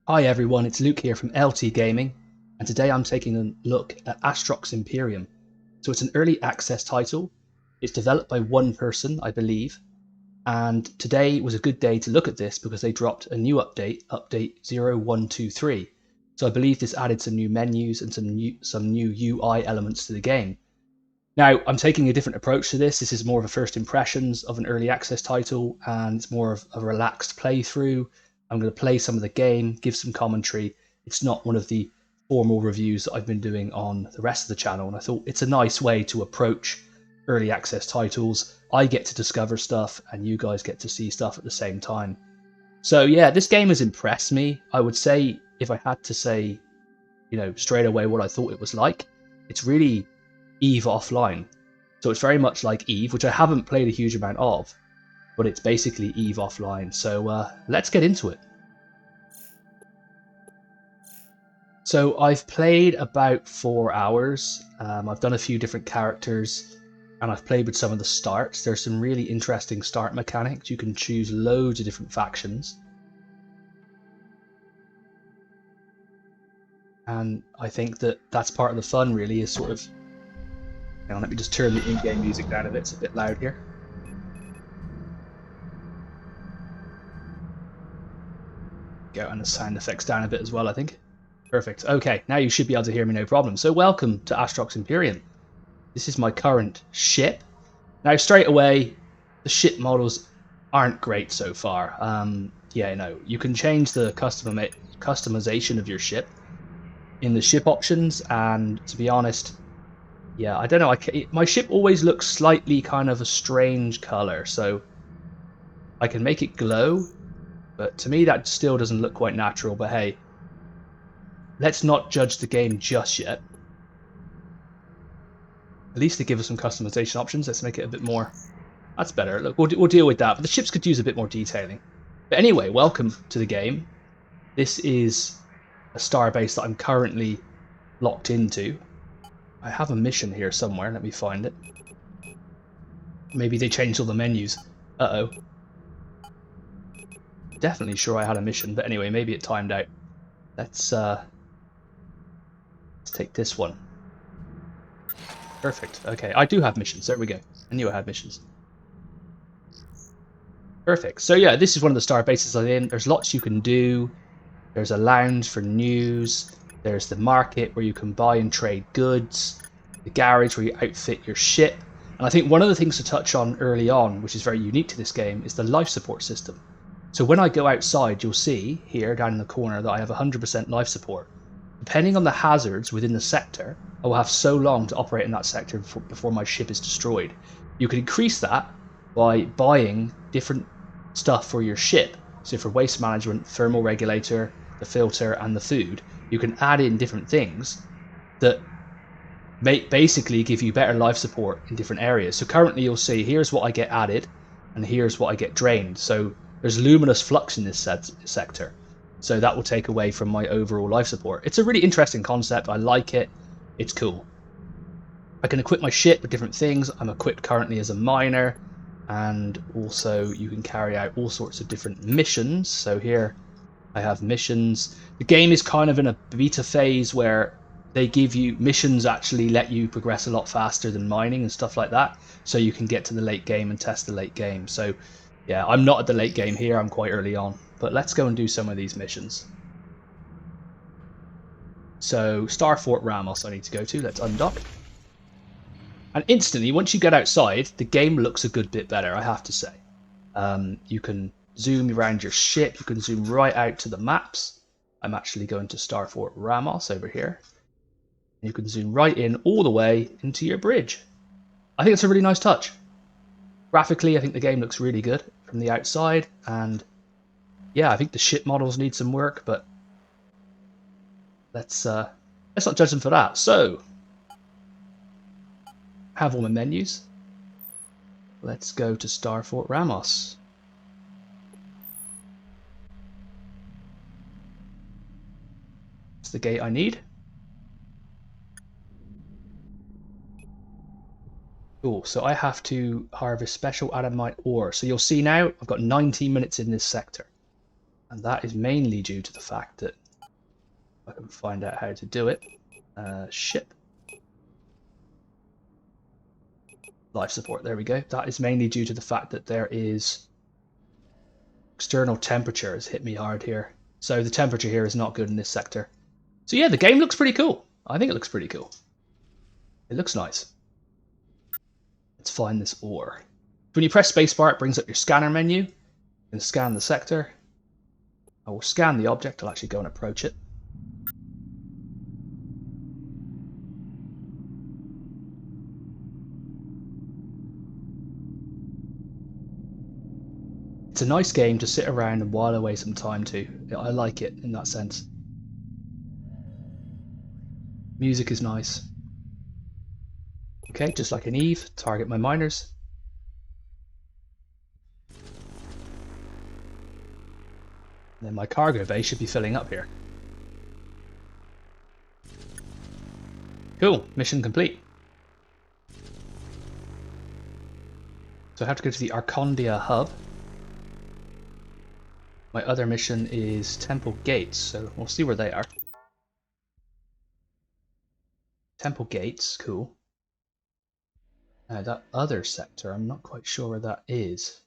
Hi everyone, it's Luke here from LT Gaming, and today I'm taking a look at Astrox Imperium. So it's an early access title, it's developed by one person, I believe, and today was a good day to look at this because they dropped a new update, update 0123. So I believe this added some new menus and some new UI elements to the game. Now, I'm taking a different approach to this. This is more of a first impressions of an early access title, and it's more of a relaxed playthrough. I'm going to play some of the game, give some commentary. It's not one of the formal reviews that I've been doing on the rest of the channel, and I thought it's a nice way to approach early access titles. I get to discover stuff, and you guys get to see stuff at the same time. So yeah, this game has impressed me. I would say, if I had to say, straight away what I thought it was like, it's really Eve offline. So it's very much like Eve, which I haven't played a huge amount of, but it's basically Eve offline. So let's get into it. So I've played about 4 hours. I've done a few different characters, and I've played with some of the starts. There's some really interesting start mechanics. You can choose loads of different factions. And I think that that's part of the fun, really, is sort of... Hang on, let me just turn the in-game music down a bit. It's a bit loud here. Go, and the sound effects down a bit as well, I think. Perfect. Okay, now you should be able to hear me no problem. So welcome to Astrox Imperium. This is my current ship. Now, straight away, the ship models aren't great so far. You can change the customization of your ship in the ship options, and to be honest, yeah, I don't know. My ship always looks slightly kind of a strange color, so I can make it glow, but to me that still doesn't look quite natural. But hey, let's not judge the game just yet. At least they give us some customization options. Let's make it a bit more... That's better. Look, we'll deal with that, but the ships could use a bit more detailing. But anyway, welcome to the game. This is a starbase that I'm currently locked into. I have a mission here somewhere. Let me find it. Maybe they changed all the menus. Uh-oh. Definitely sure I had a mission, but anyway, maybe it timed out. Let's take this one. Perfect. Okay, I do have missions. There we go. I knew I had missions. Perfect. So yeah, this is one of the star bases I'm in. There's lots you can do. There's a lounge for news. There's the market where you can buy and trade goods. The garage where you outfit your ship. And I think one of the things to touch on early on, which is very unique to this game, is the life support system. So when I go outside, you'll see here down in the corner that I have 100% life support. Depending on the hazards within the sector, I will have so long to operate in that sector before my ship is destroyed. You can increase that by buying different stuff for your ship. So for waste management, thermal regulator, the filter, and the food, you can add in different things that basically give you better life support in different areas. So currently you'll see here's what I get added, and here's what I get drained. So there's luminous flux in this sector. So that will take away from my overall life support. It's a really interesting concept. I like it. It's cool. I can equip my ship with different things. I'm equipped currently as a miner, and also you can carry out all sorts of different missions. So here I have missions. The game is kind of in a beta phase where they give you missions, actually let you progress a lot faster than mining and stuff like that, so you can get to the late game and test the late game. So yeah, I'm not at the late game here, I'm quite early on, but let's go and do some of these missions. So Starfort Ramos I need to go to. Let's undock. And instantly, once you get outside, the game looks a good bit better, I have to say. You can zoom around your ship, you can zoom right out to the maps. I'm actually going to Starfort Ramos over here. You can zoom right in all the way into your bridge. I think it's a really nice touch. Graphically, I think the game looks really good from the outside, and yeah, I think the ship models need some work, but let's not judge them for that. So, have all my menus. Let's go to Starfort Ramos. It's the gate I need. Cool, so I have to harvest special adamite ore. So you'll see now, I've got 19 minutes in this sector. And that is mainly due to the fact that I can find out how to do it. Ship. Life support, there we go. That is mainly due to the fact that there is external temperature has hit me hard here. So the temperature here is not good in this sector. So yeah, the game looks pretty cool. I think it looks pretty cool. It looks nice. Let's find this ore. When you press spacebar, it brings up your scanner menu. You can scan the sector. I will scan the object. I'll actually go and approach it. It's a nice game to sit around and while away some time to. I like it in that sense. Music is nice. Okay, just like in Eve, target my miners. And then my cargo bay should be filling up here. Cool, mission complete. So I have to go to the Arcondia hub. My other mission is Temple Gates, so we'll see where they are. Temple Gates, cool. Now that other sector, I'm not quite sure where that is.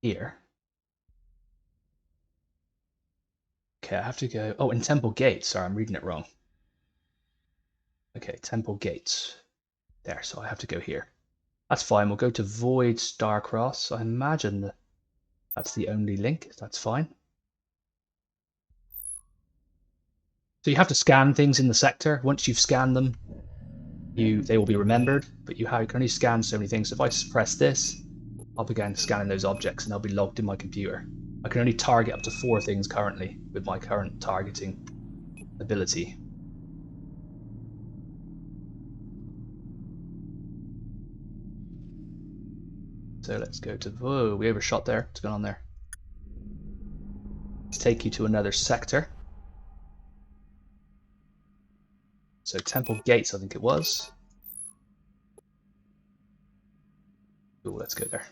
Here. Okay, I have to go... Oh, in Temple Gates. Sorry, I'm reading it wrong. Okay, Temple Gates. There, so I have to go here. That's fine. We'll go to Void Starcross. I imagine that's the only link. That's fine. So you have to scan things in the sector. Once you've scanned them, they will be remembered, but you can only scan so many things. If I press this, I'll begin scanning those objects and they'll be logged in my computer. I can only target up to 4 things currently with my current targeting ability. So let's go to... Whoa, we overshot there. What's going on there? Let's take you to another sector. So Temple Gates, I think it was. Ooh, let's go there.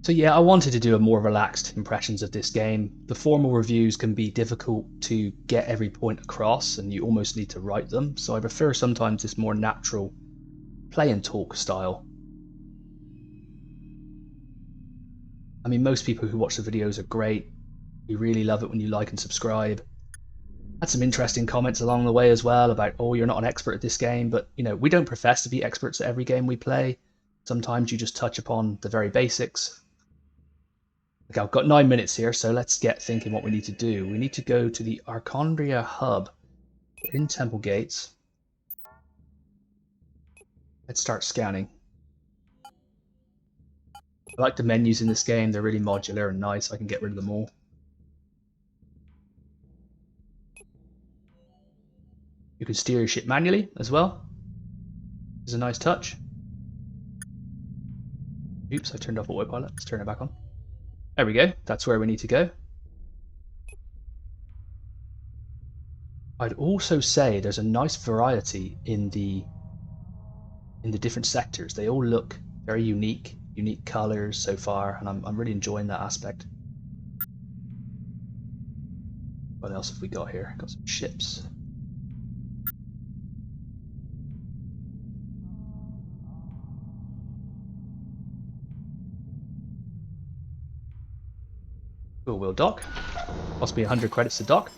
So yeah, I wanted to do a more relaxed impressions of this game. The formal reviews can be difficult to get every point across and you almost need to write them. So I prefer sometimes this more natural play and talk style. I mean, most people who watch the videos are great. We really love it when you like and subscribe. Had some interesting comments along the way as well about, oh, you're not an expert at this game, but you know, we don't profess to be experts at every game we play. Sometimes you just touch upon the very basics. Okay, I've got 9 minutes here, so let's get thinking what we need to do. We need to go to the Arcondia hub. We're in Temple Gates. Let's start scanning. I like the menus in this game. They're really modular and nice. I can get rid of them all. You can steer your ship manually as well. It's a nice touch. Oops, I turned off autopilot. Let's turn it back on. There we go. That's where we need to go. I'd also say there's a nice variety in the different sectors. They all look very unique colors so far, and I'm really enjoying that aspect. What else have we got here? Got some ships. Cool, we'll dock. Cost me 100 credits to dock.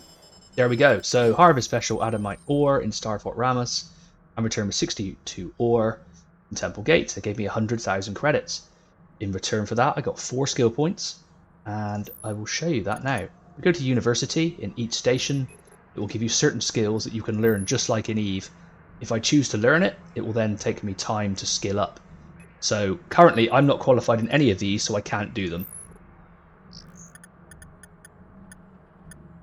There we go. So harvest special adamite ore in Starfort Ramos and return with 62 ore in Temple Gates. They gave me 100,000 credits. In return for that, I got 4 skill points, and I will show you that now. We go to university. In each station, it will give you certain skills that you can learn just like in Eve. If I choose to learn it, it will then take me time to skill up. So currently, I'm not qualified in any of these, so I can't do them.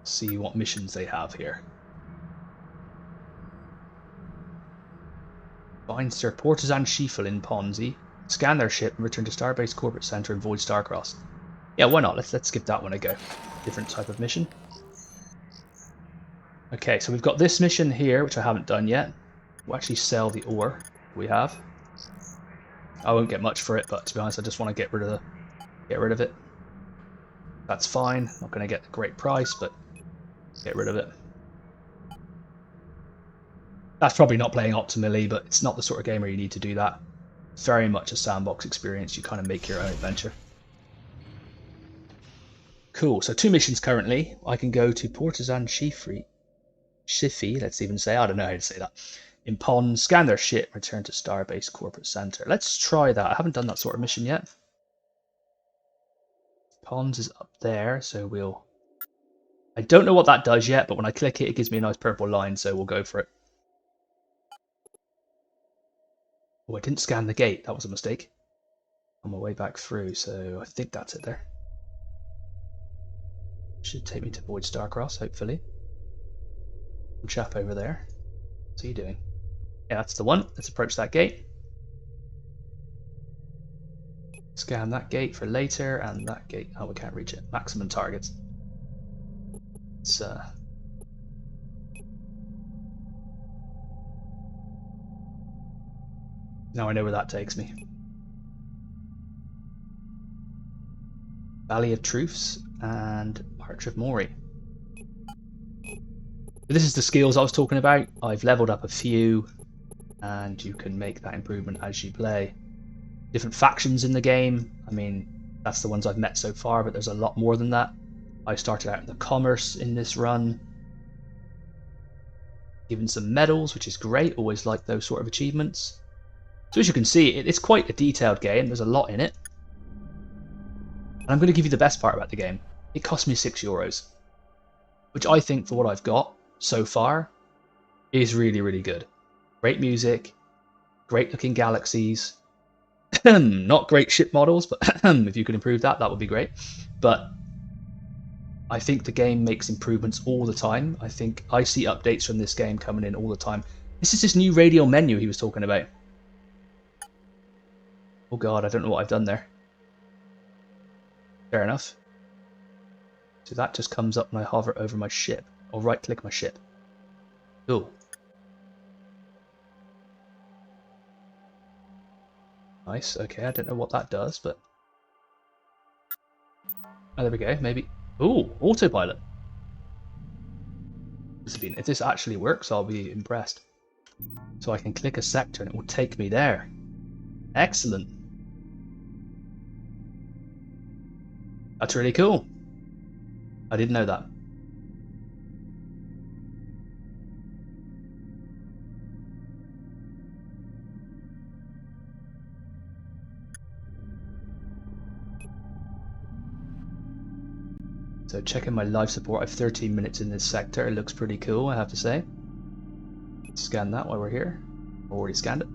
See what missions they have here. Find Sir Portazan Schieffel in Ponzi. Scan their ship and return to Starbase Corporate Center and Void Starcross. Yeah, why not? Let's give that one a go. Different type of mission. Okay, so we've got this mission here, which I haven't done yet. We'll actually sell the ore we have. I won't get much for it, but to be honest, I just want to get rid of it. That's fine. Not going to get a great price, but get rid of it. That's probably not playing optimally, but it's not the sort of game where you need to do that. It's very much a sandbox experience. You kind of make your own adventure. Cool. So 2 missions currently. I can go to Portazan Shifi, let's even say. I don't know how to say that. In Pond, scan their ship, return to Starbase Corporate Center. Let's try that. I haven't done that sort of mission yet. Ponds is up there, so we'll... I don't know what that does yet, but when I click it, it gives me a nice purple line, so we'll go for it. Oh, I didn't scan the gate. That was a mistake. On my way back through, so I think that's it there. Should take me to Void Starcross, hopefully. Chap over there. What's he doing? Yeah, that's the one. Let's approach that gate. Scan that gate for later, and that gate. Oh, we can't reach it. Maximum targets. It's now I know where that takes me. Valley of Truths and Arch of Mori. This is the skills I was talking about. I've leveled up a few, and you can make that improvement as you play. Different factions in the game. I mean, that's the ones I've met so far, but there's a lot more than that. I started out in the commerce in this run. Given some medals, which is great. Always like those sort of achievements. So as you can see, it's quite a detailed game. There's a lot in it. And I'm going to give you the best part about the game. It cost me €6, which I think for what I've got so far is really, really good. Great music, great looking galaxies, not great ship models, but if you could improve that, that would be great. But I think the game makes improvements all the time. I think I see updates from this game coming in all the time. This is this new radial menu he was talking about. Oh god, I don't know what I've done there. Fair enough. So that just comes up when I hover over my ship. Or right click my ship. Cool. Nice, okay, I don't know what that does, but... Oh, there we go, maybe... Ooh, autopilot. If this actually works, I'll be impressed. So I can click a sector and it will take me there. Excellent. That's really cool. I didn't know that. So checking my life support, I have 13 minutes in this sector. It looks pretty cool, I have to say. Scan that while we're here. Already scanned it.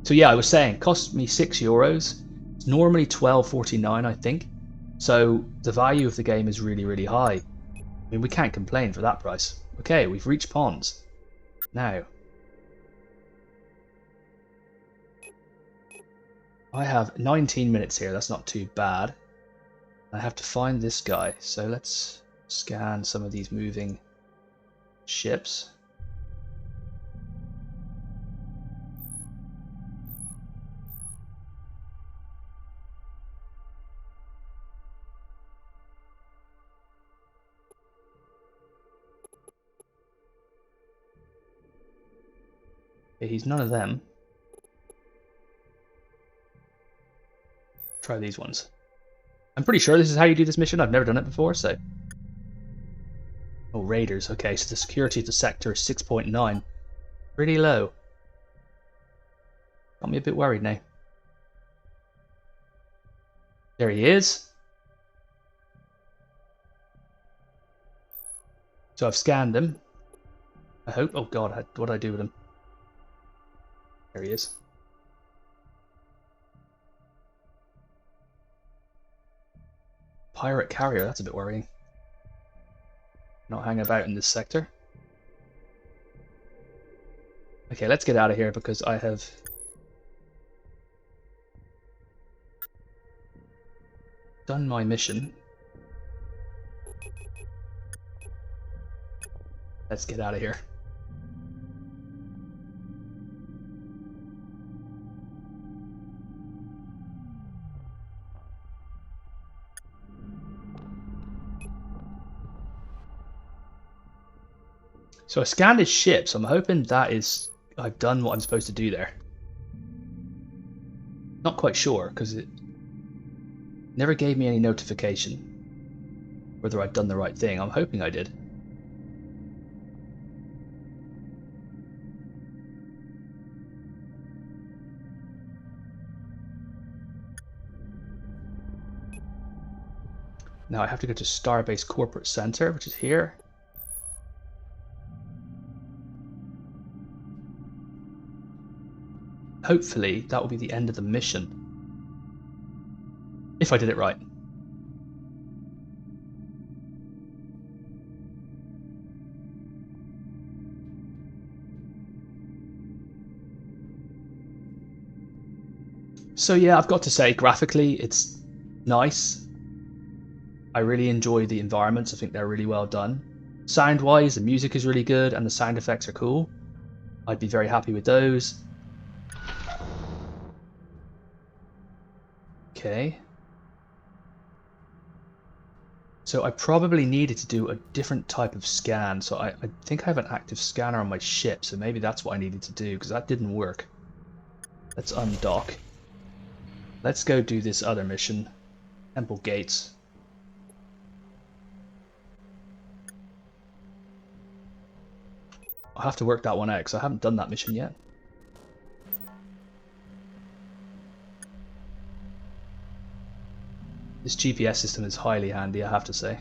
So yeah, I was saying, cost me €6. It's normally $12.49, I think. So the value of the game is really, really high. I mean, we can't complain for that price. Okay, we've reached ponds. Now, I have 19 minutes here. That's not too bad. I have to find this guy. So let's scan some of these moving ships. Okay, he's none of them. Try these ones. I'm pretty sure this is how you do this mission. I've never done it before, so... Oh, raiders. Okay, so the security of the sector is 6.9. Pretty low. Got me a bit worried now. There he is. So I've scanned him. I hope... Oh god, what did I do with him? There he is. Pirate carrier, that's a bit worrying. Not hang about in this sector. Okay, let's get out of here because I have done my mission. Let's get out of here. So I scanned his ship, so I'm hoping that is I've done what I'm supposed to do there. Not quite sure, because it never gave me any notification whether I'd done the right thing. I'm hoping I did. Now I have to go to Starbase Corporate Center, which is here. Hopefully that will be the end of the mission. If I did it right. So yeah, I've got to say, graphically, it's nice. I really enjoy the environments. I think they're really well done. Sound-wise, the music is really good and the sound effects are cool. I'd be very happy with those. Okay. So I probably needed to do a different type of scan. So I think I have an active scanner on my ship. So maybe that's what I needed to do, because that didn't work. Let's undock. Let's go do this other mission. Temple Gates. I'll have to work that one out because I haven't done that mission yet. This GPS system is highly handy, I have to say.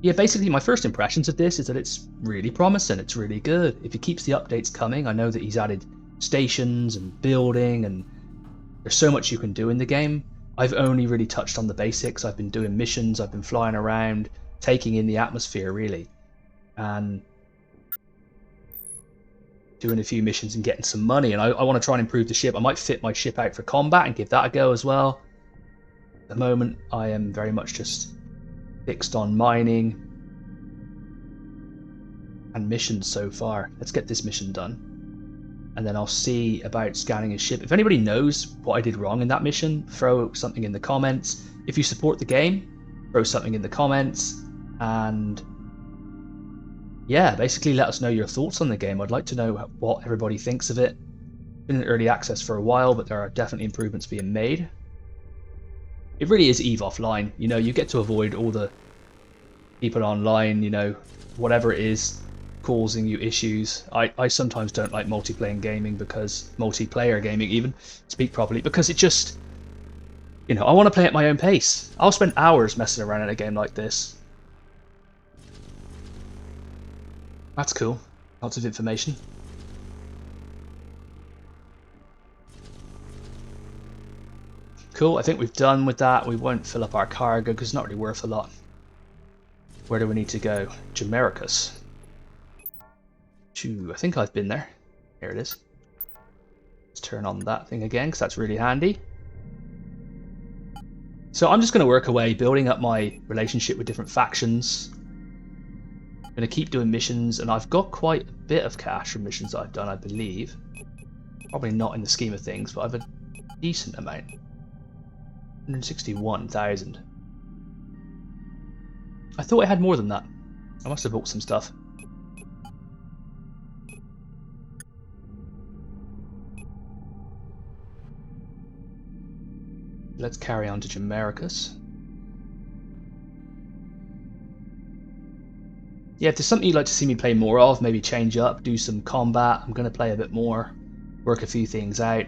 Yeah, basically my first impressions of this is that it's really promising, it's really good. If he keeps the updates coming, I know that he's added stations and building, and there's so much you can do in the game. I've only really touched on the basics. I've been doing missions, I've been flying around, taking in the atmosphere really, and doing a few missions and getting some money. And I want to try and improve the ship. I might fit my ship out for combat and give that a go as well. At the moment I am very much just fixed on mining and missions so far. Let's get this mission done, and then I'll see about scanning his ship. If anybody knows what I did wrong in that mission, throw something in the comments. If you support the game, throw something in the comments, and yeah, basically let us know your thoughts on the game. I'd like to know what everybody thinks of it. Been in early access for a while, but there are definitely improvements being made. It really is EVE Offline. You know, you get to avoid all the people online, you know, whatever it is causing you issues. I sometimes don't like multiplayer gaming because speak properly, because it just, you know, I want to play at my own pace. I'll spend hours messing around in a game like this. That's cool. Lots of information. Cool, I think we've done with that. We won't fill up our cargo because it's not really worth a lot. Where do we need to go? Jamericus. I think I've been there. Here it is. Let's turn on that thing again because that's really handy. So I'm just going to work away building up my relationship with different factions. I'm going to keep doing missions, and I've got quite a bit of cash from missions that I've done, I believe. Probably not in the scheme of things, but I've a decent amount. 161,000. I thought I had more than that. I must have bought some stuff. Let's carry on to Jamericus. Yeah, if there's something you'd like to see me play more of, maybe change up, do some combat. I'm going to play a bit more, work a few things out.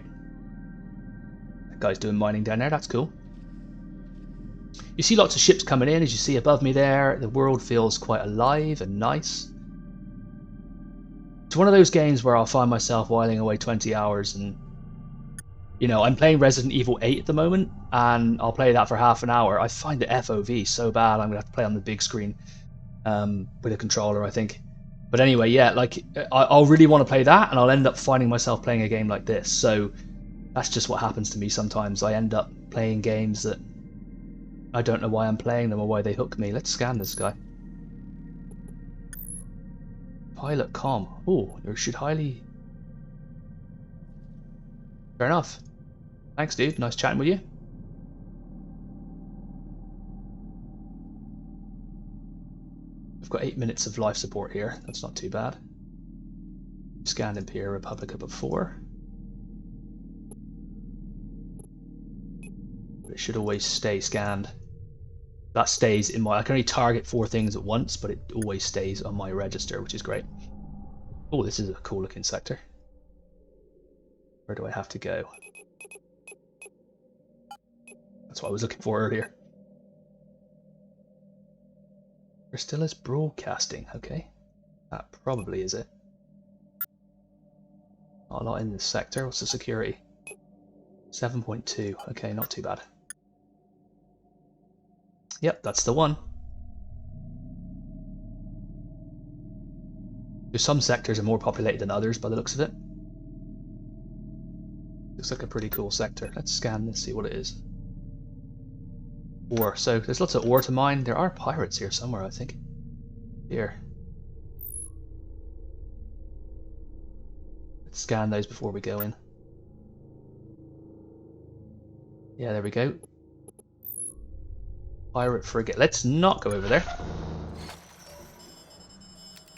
That guy's doing mining down there, that's cool. You see lots of ships coming in, as you see above me there. The world feels quite alive and nice. It's one of those games where I'll find myself whiling away 20 hours and, you know, I'm playing Resident Evil 8 at the moment, and I'll play that for half an hour. I find the FOV so bad, I'm going to have to play on the big screen. With a controller, I think. But anyway, yeah, like I'll really want to play that, and I'll end up finding myself playing a game like this. So that's just what happens to me sometimes. I end up playing games that I don't know why I'm playing them or why they hook me. Let's scan this guy. Pilot com. Oh, you should highly... Fair enough. Thanks, dude. Nice chatting with you. I've got 8 minutes of life support here. That's not too bad. Scanned Imperium Republica before. But it should always stay scanned. That stays in my... I can only target 4 things at once, but it always stays on my register, which is great. Oh, this is a cool looking sector. Where do I have to go? That's what I was looking for earlier. There still is broadcasting, okay. That probably is it. Not a lot in this sector. What's the security? 7.2. Okay, not too bad. Yep, that's the one. Some sectors are more populated than others by the looks of it. Looks like a pretty cool sector. Let's scan this, see what it is. Ore. So there's lots of ore to mine. There are pirates here somewhere, I think. Here. Let's scan those before we go in. Yeah, there we go. Pirate frigate. Let's not go over there.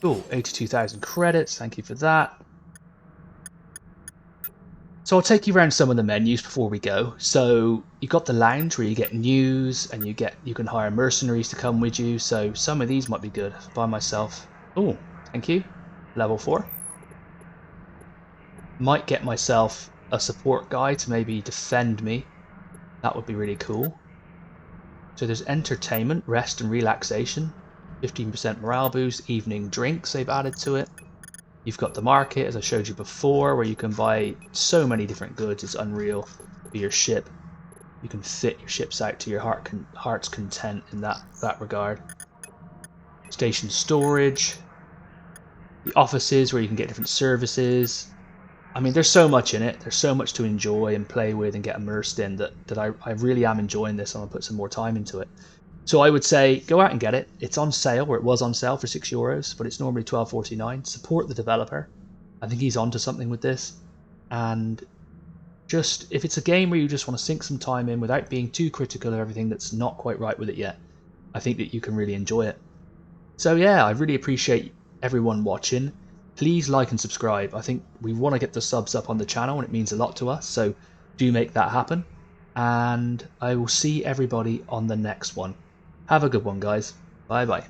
Oh, 82,000 credits. Thank you for that. So I'll take you around some of the menus before we go. So you got the lounge where you get news and you can hire mercenaries to come with you. So some of these might be good by myself. Oh, thank you. Level 4. Might get myself a support guy to maybe defend me. That would be really cool. So there's entertainment, rest and relaxation. 15% morale boost, evening drinks they've added to it. You've got the market, as I showed you before, where you can buy so many different goods. It's unreal for your ship. You can fit your ships out to your heart's content in that regard. Station storage. The offices where you can get different services. I mean, there's so much in it. There's so much to enjoy and play with and get immersed in that I really am enjoying this. I'm going to put some more time into it. So I would say go out and get it. It's on sale, or it was on sale for €6, but it's normally $12.49. Support the developer. I think he's onto something with this. And just, if it's a game where you just want to sink some time in without being too critical of everything that's not quite right with it yet, I think that you can really enjoy it. So yeah, I really appreciate everyone watching. Please like and subscribe. I think we want to get the subs up on the channel and it means a lot to us. So do make that happen. And I will see everybody on the next one. Have a good one, guys. Bye bye.